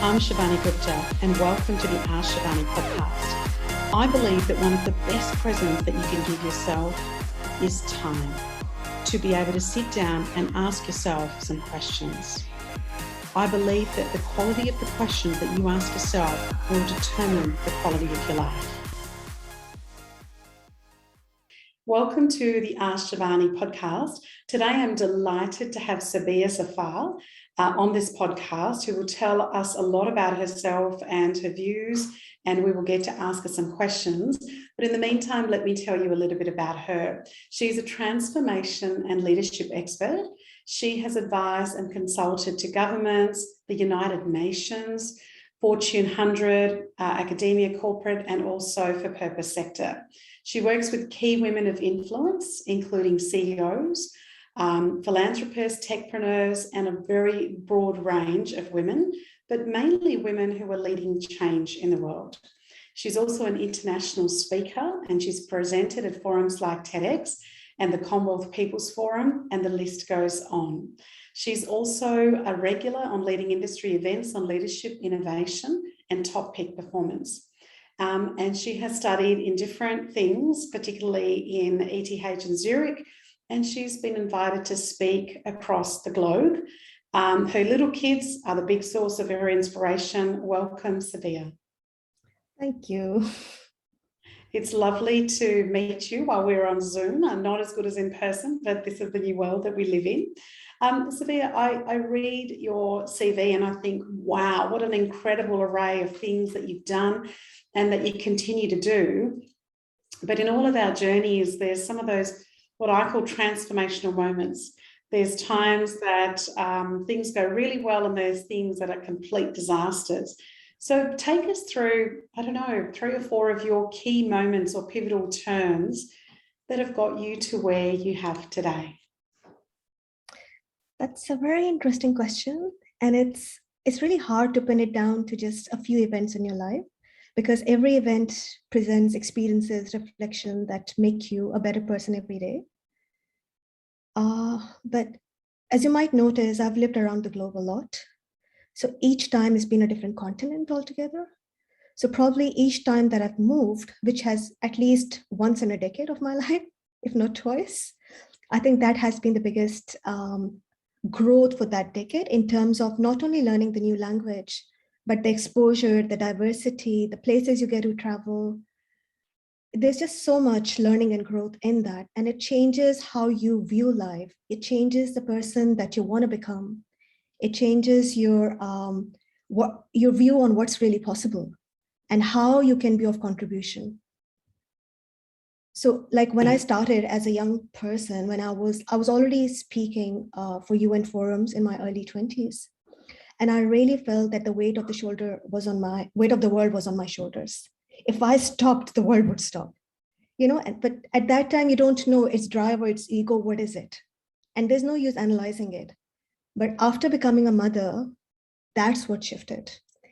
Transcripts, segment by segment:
I'm Shivani Gupta, and welcome to the Ask Shivani podcast. I believe that one of the best presents that you can give yourself is time to be able to sit down and ask yourself some questions. I believe that the quality of the questions that you ask yourself will determine the quality of your life. Welcome to the Ask Shivani podcast. Today I'm delighted to have Sobia Zafar on this podcast, who will tell us a lot about herself and her views, and we will get to ask her some questions. But in the meantime, let me tell you a little bit about her. She's a transformation and leadership expert. She has advised and consulted to governments, the United Nations, Fortune 100, academia, corporate, and also for purpose sector. She works with key women of influence, including CEOs, philanthropists, techpreneurs, and a very broad range of women, but mainly women who are leading change in the world. She's also an international speaker, and she's presented at forums like TEDx and the Commonwealth People's Forum, and the list goes on. She's also a regular on leading industry events on leadership, innovation, and top peak performance. And she has studied in different things, particularly in ETH in Zurich, and she's been invited to speak across the globe. Her little kids are the big source of her inspiration. Welcome, Sobia. Thank you. It's lovely to meet you while we're on Zoom. I'm not as good as in person, but this is the new world that we live in. Sobia, I read your CV and I think, wow, what an incredible array of things that you've done and that you continue to do. But in all of our journeys, there's some of those what I call transformational moments. There's times that things go really well, and there's things that are complete disasters. So take us through, 3 or 4 of your key moments or pivotal turns that have got you to where you have today. That's a very interesting question. And it's really hard to pin it down to just a few events in your life, because every event presents experiences, reflection that make you a better person every day. But as you might notice, I've lived around the globe a lot. So each time has been a different continent altogether. So probably each time that I've moved, which has at least once in a decade of my life, if not twice, I think that has been the biggest growth for that decade in terms of not only learning the new language, but the exposure, the diversity, the places you get to travel. There's just so much learning and growth in that. And it changes how you view life. It changes the person that you want to become. It changes your view on what's really possible and how you can be of contribution. So like when I started as a young person, when I was already speaking for UN forums in my early 20s. And I really felt that the weight of the world was on my shoulders. If I stopped, the world would stop. But at that time, you don't know its drive or its ego, what is it? And there's no use analyzing it. But after becoming a mother, that's what shifted.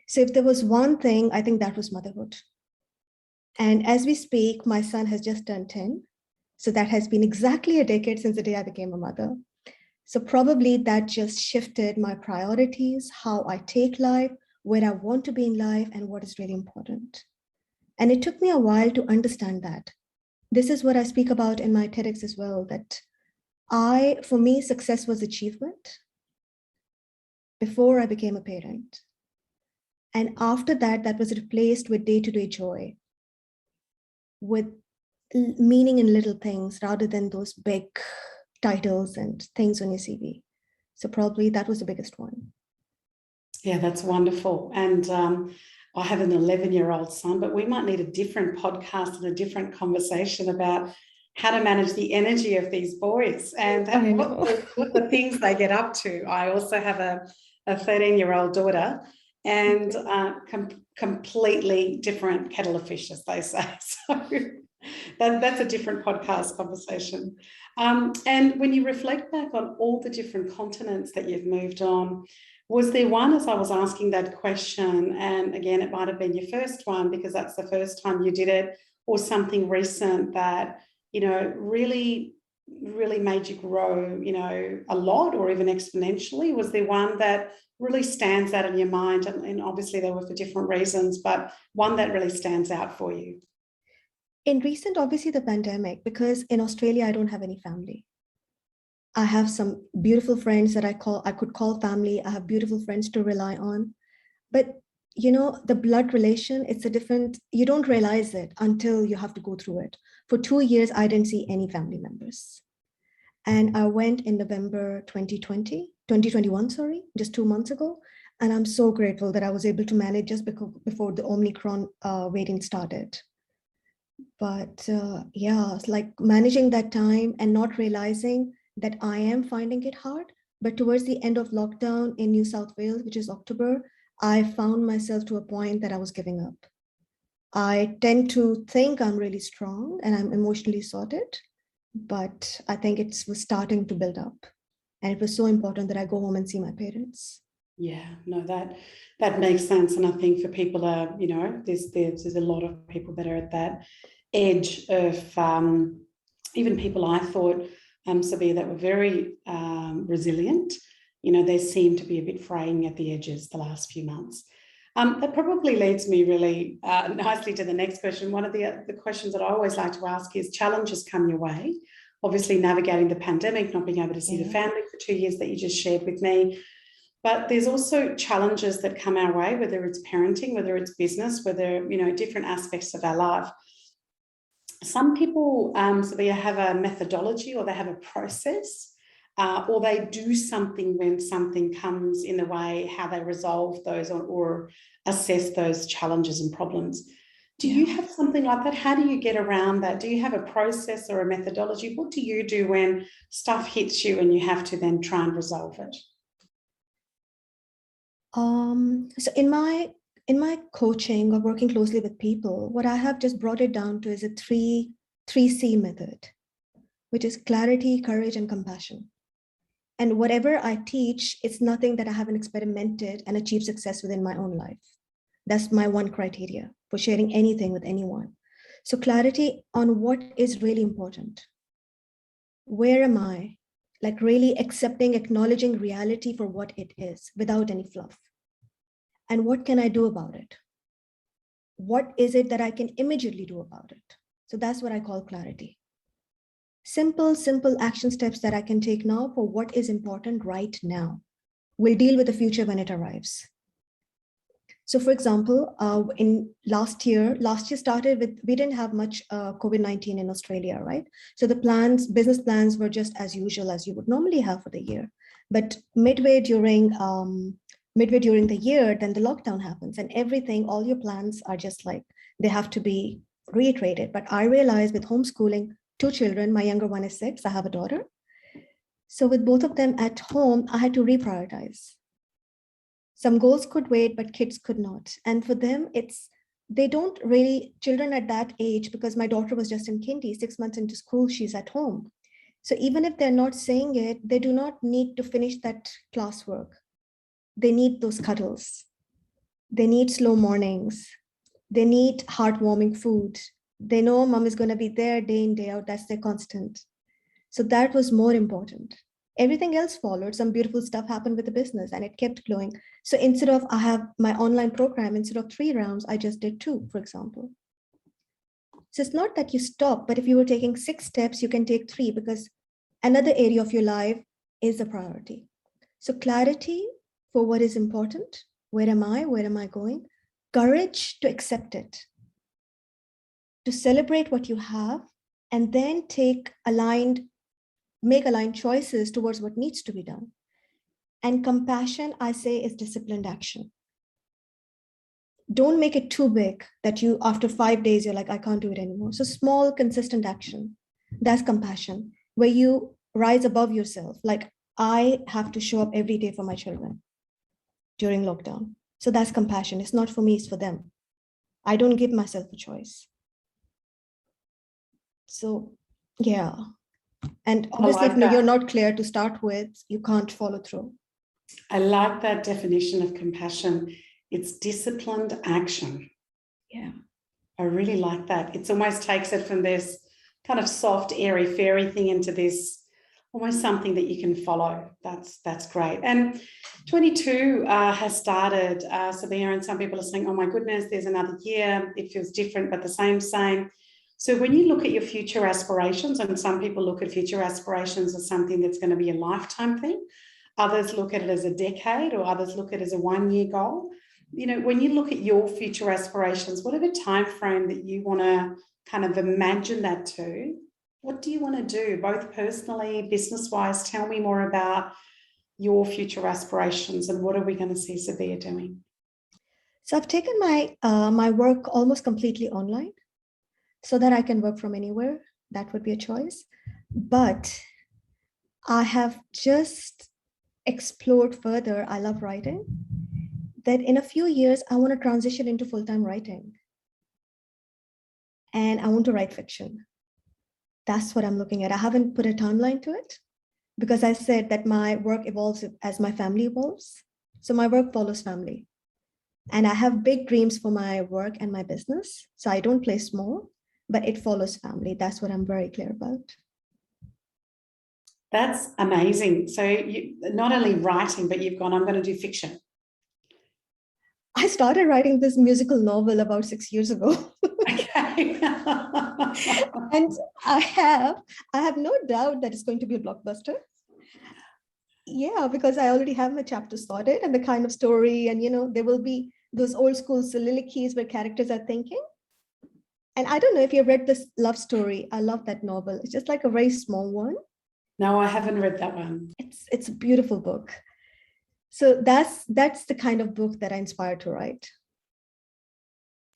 So if there was one thing, I think that was motherhood. And as we speak, my son has just turned 10. So that has been exactly a decade since the day I became a mother. So probably that just shifted my priorities, how I take life, where I want to be in life, and what is really important. And it took me a while to understand that. This is what I speak about in my TEDx as well, that for me, success was achievement before I became a parent. And after that, that was replaced with day-to-day joy, with meaning in little things rather than those big titles and things on your CV. So probably that was the biggest one. Yeah, that's wonderful. And I have an 11-year-old son, but we might need a different podcast and a different conversation about how to manage the energy of these boys and what the things they get up to. I also have a 13-year-old daughter, and completely different kettle of fish, as they say. So that's a different podcast conversation. And when you reflect back on all the different continents that you've moved on, was there one, as I was asking that question, and again, it might have been your first one because that's the first time you did it, or something recent that, really really made you grow, a lot or even exponentially? Was there one that really stands out in your mind? And obviously they were for different reasons, but one that really stands out for you? In recent, obviously the pandemic, because in Australia, I don't have any family. I have some beautiful friends that I could call family. I have beautiful friends to rely on. But the blood relation, you don't realize it until you have to go through it. For 2 years, I didn't see any family members. And I went in November 2021, sorry, just 2 months ago. And I'm so grateful that I was able to manage just before the Omicron variant started. But yeah, it's like managing that time and not realizing that I am finding it hard. But towards the end of lockdown in New South Wales, which is October, I found myself to a point that I was giving up. I tend to think I'm really strong and I'm emotionally sorted, but I think it was starting to build up. And it was so important that I go home and see my parents. Yeah, no, that makes sense. And I think for people, there's a lot of people that are at that edge of even people I thought, Sobia, that were very resilient. They seem to be a bit fraying at the edges the last few months. That probably leads me really nicely to the next question. One of the questions that I always like to ask is, challenges come your way. Obviously, navigating the pandemic, not being able to see the family for 2 years that you just shared with me. But there's also challenges that come our way, whether it's parenting, whether it's business, whether, different aspects of our life. Some people, Sobia, have a methodology, or they have a process, or they do something when something comes in the way, how they resolve those or assess those challenges and problems. Do you have something like that? How do you get around that? Do you have a process or a methodology? What do you do when stuff hits you and you have to then try and resolve it? So in my coaching or working closely with people, what I have just brought it down to is a 3C method, which is clarity, courage, and compassion. And whatever I teach, it's nothing that I haven't experimented and achieved success within my own life. That's my one criteria for sharing anything with anyone. So clarity on what is really important. Where am I? Like really accepting, acknowledging reality for what it is without any fluff. And what can I do about it? What is it that I can immediately do about it? So that's what I call clarity. Simple action steps that I can take now for what is important right now. We'll deal with the future when it arrives. So for example, in last year started with, we didn't have much COVID-19 in Australia, right? So the business plans were just as usual as you would normally have for the year. But midway during the year, then the lockdown happens and everything, all your plans are just like, they have to be reiterated. But I realized with homeschooling 2 children, my younger one is 6, I have a daughter. So with both of them at home, I had to reprioritize. Some goals could wait, but kids could not. And for them, children at that age, because my daughter was just in kindy, 6 months into school, she's at home. So even if they're not saying it, they do not need to finish that classwork. They need those cuddles. They need slow mornings. They need heartwarming food. They know mom is going to be there day in, day out. That's their constant. So that was more important. Everything else followed. Some beautiful stuff happened with the business and it kept glowing. So instead of, I have my online program, instead of 3 rounds, I just did 2, for example. So it's not that you stop, but if you were taking 6 steps, you can take 3 because another area of your life is a priority. So clarity for what is important. Where am I? Where am I going? Courage to accept it, to celebrate what you have, and then make aligned choices towards what needs to be done. And compassion, I say, is disciplined action. Don't make it too big that you, after 5 days, you're like, I can't do it anymore. So small, consistent action, that's compassion, where you rise above yourself. Like, I have to show up every day for my children during lockdown. So that's compassion. It's not for me, it's for them. I don't give myself a choice. So, yeah. And obviously, if you're not clear to start with, you can't follow through. I like that definition of compassion. It's disciplined action. Yeah. I really like that. It almost takes it from this kind of soft, airy, fairy thing into this almost something that you can follow. That's great. And 22 has started, Sobia, and some people are saying, oh my goodness, there's another year. It feels different, but the same. So when you look at your future aspirations, and some people look at future aspirations as something that's going to be a lifetime thing, others look at it as a decade, or others look at it as a 1-year goal. You know, when you look at your future aspirations, whatever time frame that you want to kind of imagine that to, what do you want to do, both personally, business-wise? Tell me more about your future aspirations and what are we going to see Sobia doing? So I've taken my work almost completely online so that I can work from anywhere. That would be a choice. But I have just explored further. I love writing. That in a few years, I want to transition into full-time writing. And I want to write fiction. That's what I'm looking at. I haven't put a timeline to it because I said that my work evolves as my family evolves. So my work follows family. And I have big dreams for my work and my business. So I don't play small, but it follows family. That's what I'm very clear about. That's amazing. So you not only writing, but you've gone, I'm going to do fiction. I started writing this musical novel about 6 years ago. Okay. And I have no doubt that it's going to be a blockbuster. Yeah, because I already have my chapter started and the kind of story, and there will be those old school soliloquies where characters are thinking. And I don't know if you've read this love story. I love that novel. It's just like a very small one. No, I haven't read that one. It's a beautiful book. So that's the kind of book that I inspired to write.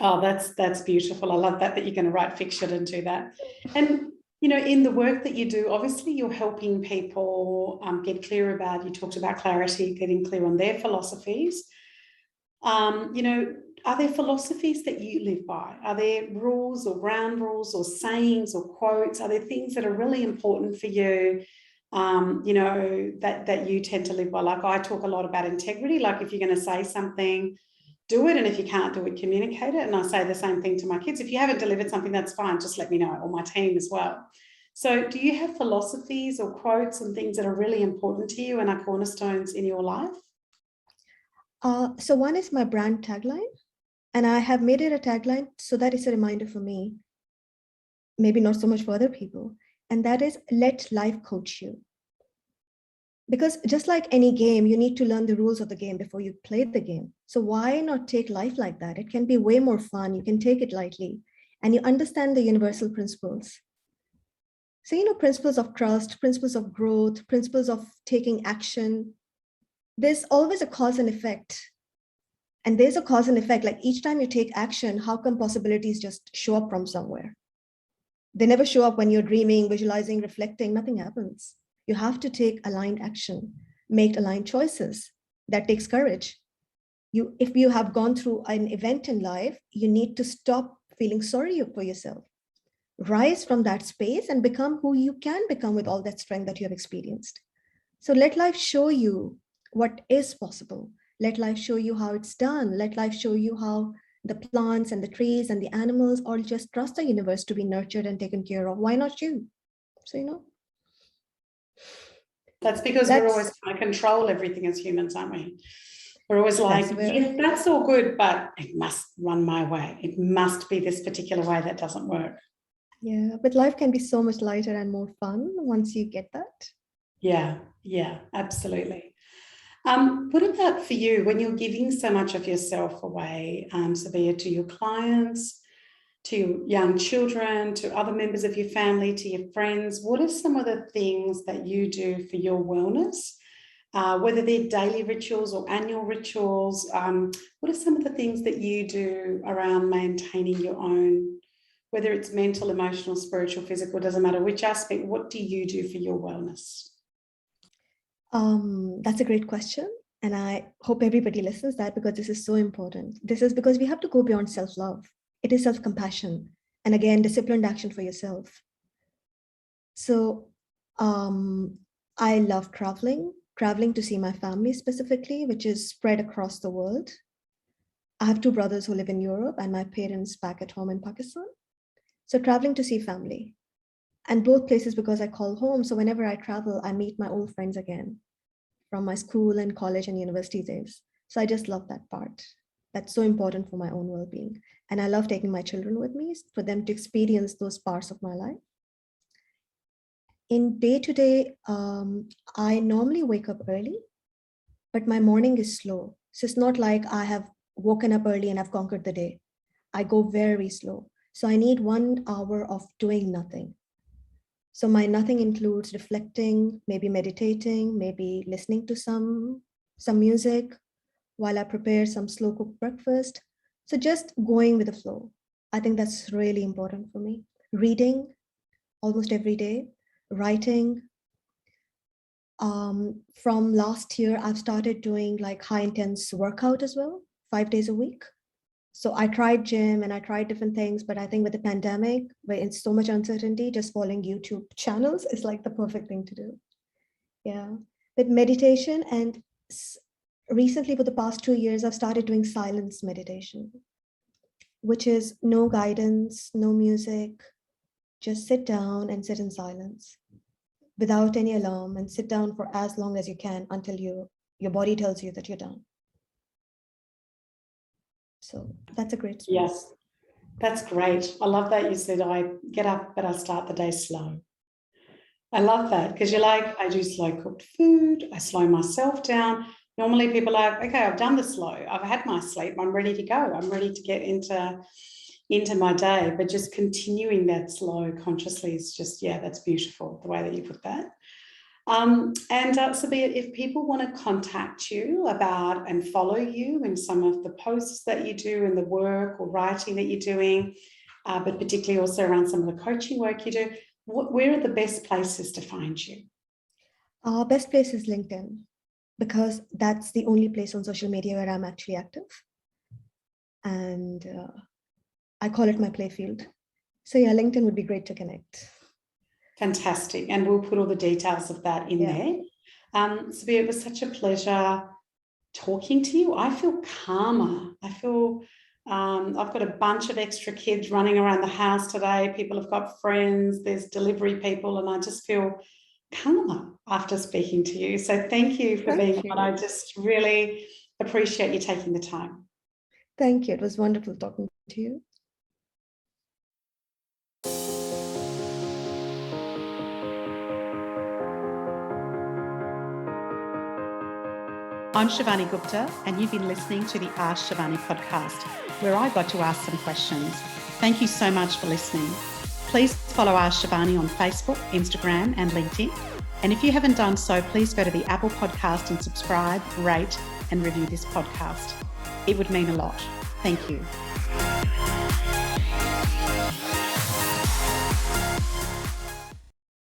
Oh, that's beautiful. I love that you're going to write fiction and do that. And, in the work that you do, obviously you're helping people get clear about, you talked about clarity, getting clear on their philosophies. Are there philosophies that you live by? Are there rules or ground rules or sayings or quotes? Are there things that are really important for you, that you tend to live by? Like I talk a lot about integrity. Like if you're going to say something, do it. And if you can't do it, communicate it. And I say the same thing to my kids. If you haven't delivered something, that's fine. Just let me know, or my team as well. So do you have philosophies or quotes and things that are really important to you and are cornerstones in your life? So one is my brand tagline. And I have made it a tagline so that it's a reminder for me, maybe not so much for other people. And that is, let life coach you. Because just like any game, you need to learn the rules of the game before you play the game. So why not take life like that? It can be way more fun. You can take it lightly and you understand the universal principles. So, principles of trust, principles of growth, principles of taking action. There's always a cause and effect. And there's a cause and effect. Like each time you take action, how come possibilities just show up from somewhere? They never show up when you're dreaming, visualizing, reflecting. Nothing happens. You have to take aligned action, make aligned choices. That takes courage. If you have gone through an event in life, you need to stop feeling sorry for yourself. Rise from that space and become who you can become with all that strength that you have experienced. So let life show you what is possible. Let life show you how it's done. Let life show you how the plants and the trees and the animals all just trust the universe to be nurtured and taken care of. Why not you? So, That's because we're always trying to control everything as humans, aren't we? We're always like, yes, that's all good, but it must run my way. It must be this particular way. That doesn't work. Yeah, but life can be so much lighter and more fun once you get that. Yeah, absolutely. What about for you when you're giving so much of yourself away, Sobia, to your clients, to your young children, to other members of your family, to your friends? What are some of the things that you do for your wellness, whether they're daily rituals or annual rituals? What are some of the things that you do around maintaining your own, whether it's mental, emotional, spiritual, physical, doesn't matter which aspect? What do you do for your wellness? That's a great question. And I hope everybody listens that, because this is so important. This is because we have to go beyond self-love. It is self-compassion. And again, disciplined action for yourself. So I love traveling to see my family specifically, which is spread across the world. I have 2 brothers who live in Europe and my parents back at home in Pakistan. So traveling to see family. And both places because I call home. So whenever I travel, I meet my old friends again from my school and college and university days. So I just love that part. That's so important for my own well-being. And I love taking my children with me for them to experience those parts of my life. In day-to-day, I normally wake up early, but my morning is slow. So it's not like I have woken up early and I've conquered the day. I go very slow. So I need 1 hour of doing nothing. So my nothing includes reflecting, maybe meditating, maybe listening to some music while I prepare some slow cooked breakfast. So just going with the flow. I think that's really important for me. Reading almost every day, writing. From last year, I've started doing like high intense workout as well, 5 days a week. So I tried gym and I tried different things, but I think with the pandemic, where it's so much uncertainty, just following YouTube channels is like the perfect thing to do. Yeah. With meditation, and recently for the past 2 years, I've started doing silence meditation, which is no guidance, no music, just sit down and sit in silence without any alarm, and sit down for as long as you can until your body tells you that you're done. So that's a great space. Yes, that's great. I love that you said I get up, but I start the day slow. I love that because you're like, I do slow cooked food. I slow myself down. Normally people are like, okay, I've done the slow. I've had my sleep. I'm ready to go. I'm ready to get into my day. But just continuing that slow consciously is just, yeah, that's beautiful, the way that you put that. Sobia, if people want to contact you about and follow you in some of the posts that you do and the work or writing that you're doing, but particularly also around some of the coaching work you do, where are the best places to find you? Our best place is LinkedIn, because that's the only place on social media where I'm actually active. And I call it my playfield. So yeah, LinkedIn would be great to connect. Fantastic. And we'll put all the details of that in there. Sobia, it was such a pleasure talking to you. I feel calmer. I feel I've got a bunch of extra kids running around the house today. People have got friends, there's delivery people, and I just feel calmer after speaking to you. So thank you for being on. I just really appreciate you taking the time. Thank you. It was wonderful talking to you. I'm Shivani Gupta, and you've been listening to the Ask Shivani podcast, where I got to ask some questions. Thank you so much for listening. Please follow Ask Shivani on Facebook, Instagram, and LinkedIn. And if you haven't done so, please go to the Apple podcast and subscribe, rate, and review this podcast. It would mean a lot. Thank you.